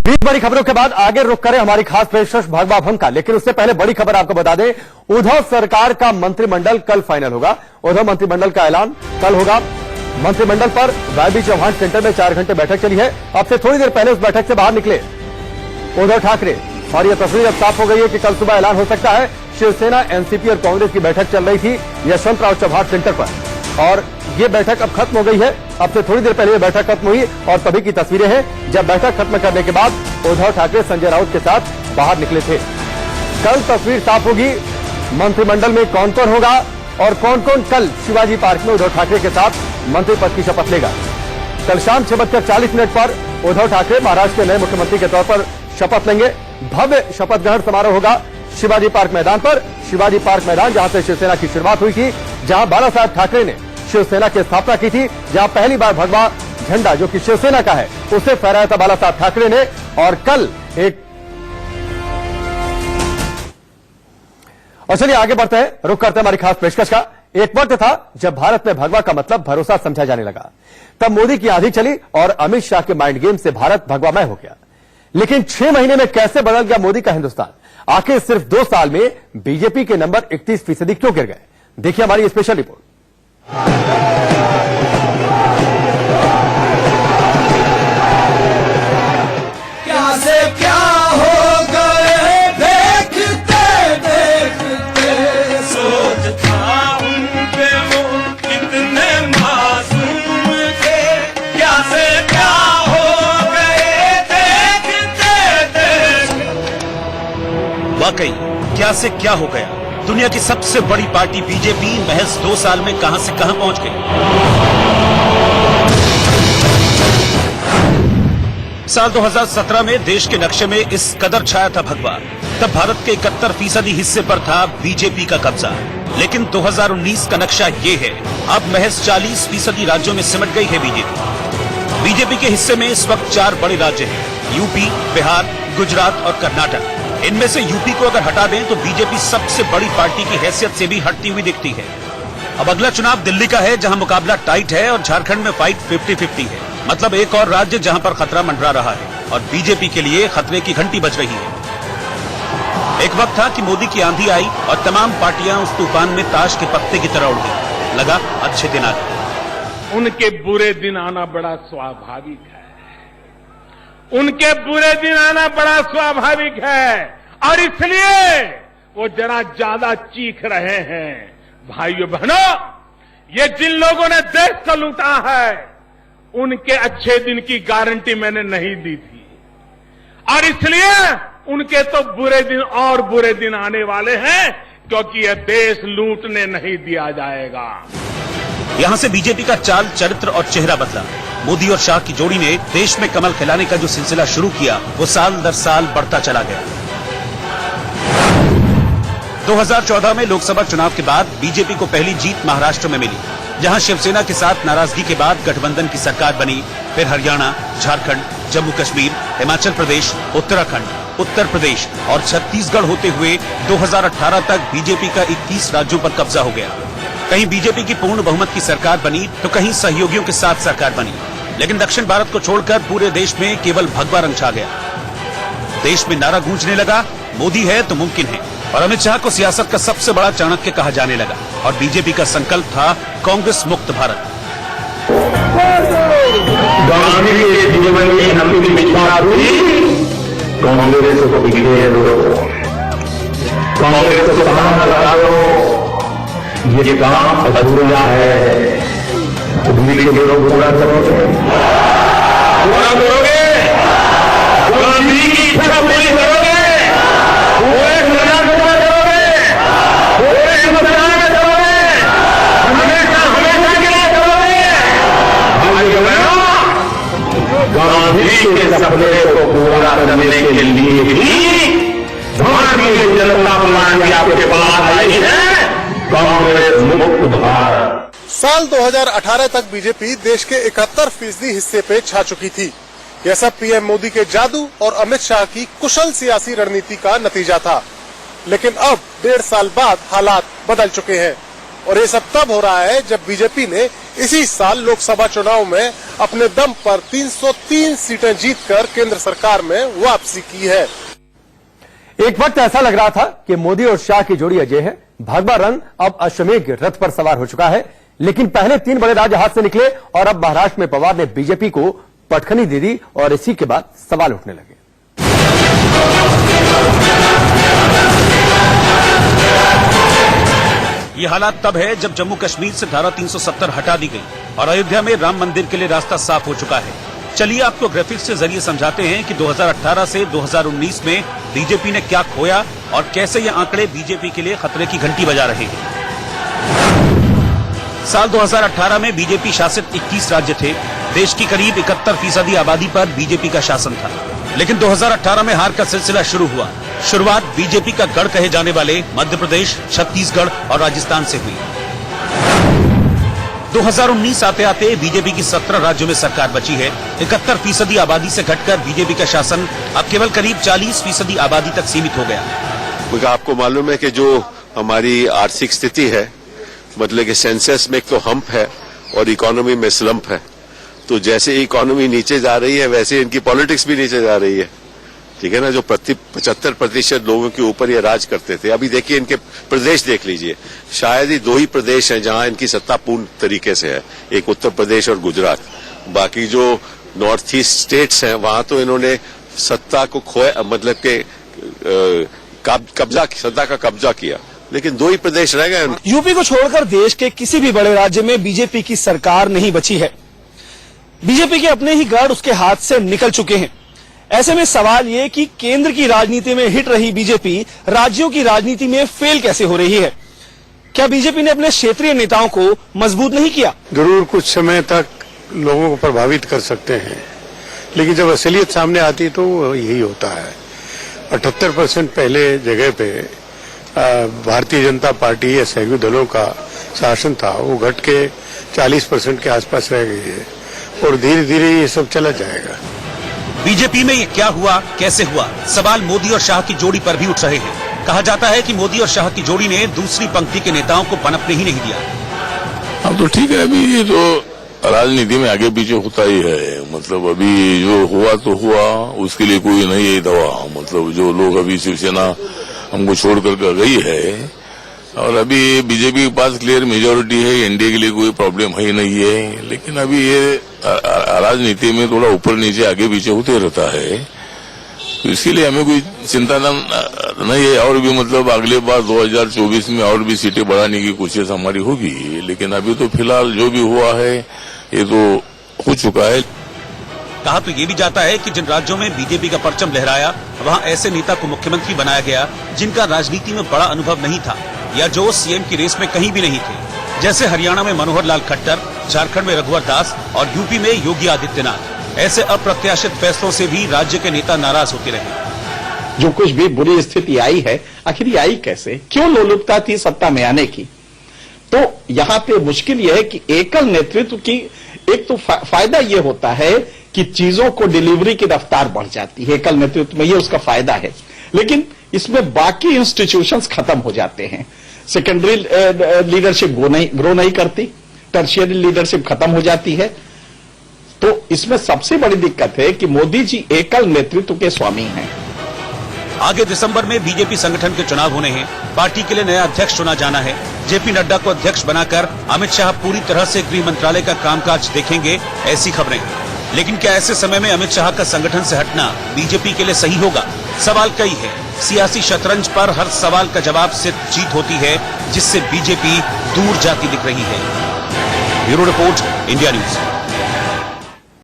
बीच बड़ी खबरों के बाद आगे रुक करें हमारी खास पेशकश भगवा भंग का। लेकिन उससे पहले बड़ी खबर आपको बता दें, उद्धव सरकार का मंत्रिमंडल कल फाइनल होगा। उद्धव मंत्रिमंडल का ऐलान कल होगा। मंत्रिमंडल पर वाईबी चौहान सेंटर में 4 घंटे बैठक चली है। अब से थोड़ी देर पहले उस बैठक से बाहर निकले उद्धव ठाकरे और यह तस्वीर अब साफ हो गई है कि कल सुबह ऐलान हो सकता है। शिवसेना, एनसीपी और कांग्रेस की बैठक चल रही थी यशवंतराव चव्हाण सेंटर पर और ये बैठक अब खत्म हो गई है। अब से थोड़ी देर पहले ये बैठक खत्म हुई और तभी की तस्वीरें हैं जब बैठक खत्म करने के बाद उद्धव ठाकरे संजय राउत के साथ बाहर निकले थे। कल तस्वीर साफ होगी मंत्रिमंडल में कौन कौन होगा और कौन कौन कल शिवाजी पार्क में उद्धव ठाकरे के साथ मंत्री पद की शपथ लेगा। कल शाम 6:40 पर उद्धव ठाकरे महाराष्ट्र के नए मुख्यमंत्री के तौर पर शपथ लेंगे। भव्य शपथ ग्रहण समारोह होगा शिवाजी पार्क मैदान पर। शिवाजी पार्क मैदान जहां से शिवसेना की शुरुआत हुई थी, जहां बाला साहब ठाकरे ने शिवसेना की स्थापना की थी, जहां पहली बार भगवा झंडा जो कि शिवसेना का है उसे फहराया था बाला साहब ठाकरे ने। और कल और चलिए आगे बढ़ते हैं, रुक करते हैं हमारी खास पेशकश का। एक वक्त था जब भारत में भगवा का मतलब भरोसा समझा जाने लगा। तब मोदी की आंधी चली और अमित शाह के माइंड गेम से भारत भगवामय हो गया। लेकिन 6 महीने में कैसे बदल गया मोदी का हिंदुस्तान? आखिर सिर्फ 2 साल में बीजेपी के नंबर 31% क्यों गिर गए? देखिए हमारी स्पेशल रिपोर्ट। क्या से क्या हो गए देखते देखते, सोचता उन पे वो कितने मासूम थे। क्या से क्या हो गए देखते देखते। वाकई क्या से क्या हो गया? दुनिया की सबसे बड़ी पार्टी बीजेपी महज 2 साल में कहां से कहां पहुंच गई। साल 2017 में देश के नक्शे में इस कदर छाया था भगवा। तब भारत के 71% हिस्से पर था बीजेपी का कब्जा। लेकिन 2019 का नक्शा ये है, अब महज 40% राज्यों में सिमट गई है बीजेपी। बीजेपी के हिस्से में इस वक्त 4 बड़े राज्य हैं, यूपी, बिहार, गुजरात और कर्नाटक। इनमें से यूपी को अगर हटा दें तो बीजेपी सबसे बड़ी पार्टी की हैसियत से भी हटती हुई दिखती है। अब अगला चुनाव दिल्ली का है, जहां मुकाबला टाइट है और झारखंड में फाइट 50-50 है। मतलब एक और राज्य जहां पर खतरा मंडरा रहा है और बीजेपी के लिए खतरे की घंटी बज रही है। एक वक्त था कि मोदी की आंधी आई और तमाम पार्टियां उस तूफान में ताश के पत्ते की तरह उड़ गई। लगा अच्छे दिन आ गए। उनके बुरे दिन आना बड़ा स्वाभाविक है। उनके बुरे दिन आना बड़ा स्वाभाविक है और इसलिए वो जरा ज्यादा चीख रहे हैं। भाइयों बहनों, ये जिन लोगों ने देश को लूटा है उनके अच्छे दिन की गारंटी मैंने नहीं दी थी और इसलिए उनके तो बुरे दिन और बुरे दिन आने वाले हैं, क्योंकि यह देश लूटने नहीं दिया जाएगा। यहां से बीजेपी का चाल, चरित्र और चेहरा बदला। मोदी और शाह की जोड़ी ने देश में कमल खिलाने का जो सिलसिला शुरू किया वो साल दर साल बढ़ता चला गया। 2014 में लोकसभा चुनाव के बाद बीजेपी को पहली जीत महाराष्ट्र में मिली, जहां शिवसेना के साथ नाराजगी के बाद गठबंधन की सरकार बनी। फिर हरियाणा, झारखंड, जम्मू कश्मीर, हिमाचल प्रदेश, उत्तराखंड, उत्तर प्रदेश और छत्तीसगढ़ होते हुए 2018 तक बीजेपी का 21 राज्यों पर कब्जा हो गया। कहीं बीजेपी की पूर्ण बहुमत की सरकार बनी तो कहीं सहयोगियों के साथ सरकार बनी। लेकिन दक्षिण भारत को छोड़कर पूरे देश में केवल भगवा रंग छा गया। देश में नारा गूंजने लगा, मोदी है तो मुमकिन है। और अमित शाह को सियासत का सबसे बड़ा चाणक्य कहा जाने लगा और बीजेपी का संकल्प था कांग्रेस मुक्त भारत। गांधी के जीवन की अंतिम इच्छा थी कांग्रेस को बिखेर दो, कांग्रेस को कहां लगा दो, ये काम अधूरा है, दिल्ली के लोग पूरा करोगे, पूरा करोगे, गांधी की इच्छा पूरी करोगे, पूरे गुजरात में करोगे, पूरे हिंदुस्तान में करोगे, हमेशा हमेशा के लिए करोगे। गांधी के सपने को पूरा करने के लिए भी भारतीय जनता पार्टी आपके पास आई है, कांग्रेस मुक्त भारत। साल 2018 तक बीजेपी देश के 71% हिस्से पे छा चुकी थी। यह सब पीएम मोदी के जादू और अमित शाह की कुशल सियासी रणनीति का नतीजा था। लेकिन अब 1.5 साल बाद हालात बदल चुके हैं और ये सब तब हो रहा है जब बीजेपी ने इसी साल लोकसभा चुनाव में अपने दम पर 303 सीटें जीतकर केंद्र सरकार में वापसी की है। एक वक्त ऐसा लग रहा था कि मोदी और शाह की जोड़ी अजय है। भगवा रंग अब अश्वमेघ रथ पर सवार हो चुका है, लेकिन पहले 3 बड़े राज्य हाथ से निकले और अब महाराष्ट्र में पवार ने बीजेपी को पटखनी दे दी और इसी के बाद सवाल उठने लगे। ये हालात तब है जब जम्मू कश्मीर से धारा 370 हटा दी गई और अयोध्या में राम मंदिर के लिए रास्ता साफ हो चुका है। चलिए आपको ग्राफिक्स के जरिए समझाते हैं कि 2018 से 2019 में बीजेपी ने क्या खोया और कैसे ये आंकड़े बीजेपी के लिए खतरे की घंटी बजा रहे हैं। साल 2018 में बीजेपी शासित 21 राज्य थे। देश की करीब 71% आबादी पर बीजेपी का शासन था, लेकिन 2018 में हार का सिलसिला शुरू हुआ। शुरुआत बीजेपी का गढ़ कहे जाने वाले मध्य प्रदेश, छत्तीसगढ़ और राजस्थान से हुई। 2019 आते आते बीजेपी की 17 राज्यों में सरकार बची है। 71% आबादी से घटकर बीजेपी का शासन अब केवल करीब 40% आबादी तक सीमित हो गया। क्योंकि आपको मालूम है कि जो हमारी आर्थिक स्थिति है, मतलब कि सेंसस में एक तो हम्प है और इकोनॉमी में स्लम्प है। तो जैसे इकोनॉमी नीचे जा रही है वैसे इनकी पॉलिटिक्स भी नीचे जा रही है। ठीक है ना, जो 75% लोगों के ऊपर ये राज करते थे, अभी देखिए इनके प्रदेश देख लीजिए। शायद ही 2 ही प्रदेश हैं जहां इनकी सत्ता पूर्ण तरीके से है, एक उत्तर प्रदेश और गुजरात। बाकी जो नॉर्थ ईस्ट स्टेट्स हैं वहां तो इन्होंने सत्ता को खोया, मतलब के सत्ता का कब्जा किया, लेकिन 2 ही प्रदेश रह गए। यूपी को छोड़कर देश के किसी भी बड़े राज्य में बीजेपी की सरकार नहीं बची है। बीजेपी के अपने ही गढ़ उसके हाथ से निकल चुके हैं। ऐसे में सवाल ये कि केंद्र की राजनीति में हिट रही बीजेपी राज्यों की राजनीति में फेल कैसे हो रही है? क्या बीजेपी ने अपने क्षेत्रीय नेताओं को मजबूत नहीं किया? जरूर कुछ समय तक लोगों को प्रभावित कर सकते हैं, लेकिन जब असलियत सामने आती तो यही होता है। 78% पहले जगह पे भारतीय जनता पार्टी या सहयोगी दलों का शासन था, वो घट के 40% के आसपास रह गई है और धीरे धीरे ये सब चला जाएगा। बीजेपी में ये क्या हुआ, कैसे हुआ? सवाल मोदी और शाह की जोड़ी पर भी उठ रहे हैं। कहा जाता है कि मोदी और शाह की जोड़ी ने दूसरी पंक्ति के नेताओं को पनपने ही नहीं दिया। अब तो ठीक है, अभी ये तो राजनीति में आगे पीछे होता ही है। मतलब अभी जो हुआ तो हुआ, उसके लिए कोई नहीं है दवा। मतलब जो लोग अभी शिवसेना हमको छोड़ कर गई है और अभी बीजेपी के पास क्लियर मेजोरिटी है, एनडीए के लिए कोई प्रॉब्लम है नहीं है। लेकिन अभी ये राजनीति में थोड़ा ऊपर नीचे आगे पीछे होते रहता है, तो इसीलिए हमें कोई चिंता नहीं है। और भी मतलब अगले बार 2024 में और भी सीटें बढ़ाने की कोशिश हमारी होगी, लेकिन अभी तो फिलहाल जो भी हुआ है ये तो हो चुका है। कहा तो ये भी जाता है कि जिन राज्यों में बीजेपी का परचम लहराया वहां ऐसे नेता को मुख्यमंत्री बनाया गया जिनका राजनीति में बड़ा अनुभव नहीं था या जो सीएम की रेस में कहीं भी नहीं थे। जैसे हरियाणा में मनोहर लाल खट्टर, झारखंड में रघुवर दास और यूपी में योगी आदित्यनाथ। ऐसे अप्रत्याशित फैसलों से भी राज्य के नेता नाराज होते रहे। जो कुछ भी बुरी स्थिति आई है, आखिर ये आई कैसे? क्यों लोलुपता थी सत्ता में आने की? तो यहाँ पे मुश्किल यह है कि एकल नेतृत्व की एक तो फायदा ये होता है कि चीजों को डिलीवरी की रफ्तार बढ़ जाती है एकल नेतृत्व में, ये उसका फायदा है। लेकिन इसमें बाकी इंस्टीट्यूशंस खत्म हो जाते हैं। सेकेंडरी लीडरशिप ग्रो नहीं करती, टर्शियरी लीडरशिप खत्म हो जाती है। तो इसमें सबसे बड़ी दिक्कत है कि मोदी जी एकल नेतृत्व के स्वामी हैं। आगे दिसंबर में बीजेपी संगठन के चुनाव होने हैं। पार्टी के लिए नया अध्यक्ष चुना जाना है। जेपी नड्डा को अध्यक्ष बनाकर अमित शाह पूरी तरह से गृह मंत्रालय का कामकाज देखेंगे, ऐसी खबरें। लेकिन क्या ऐसे समय में अमित शाह का संगठन से हटना बीजेपी के लिए सही होगा? सवाल कई है। सियासी शतरंज पर हर सवाल का जवाब से जीत होती है, जिससे बीजेपी दूर जाती दिख रही है। Bureau report, India news.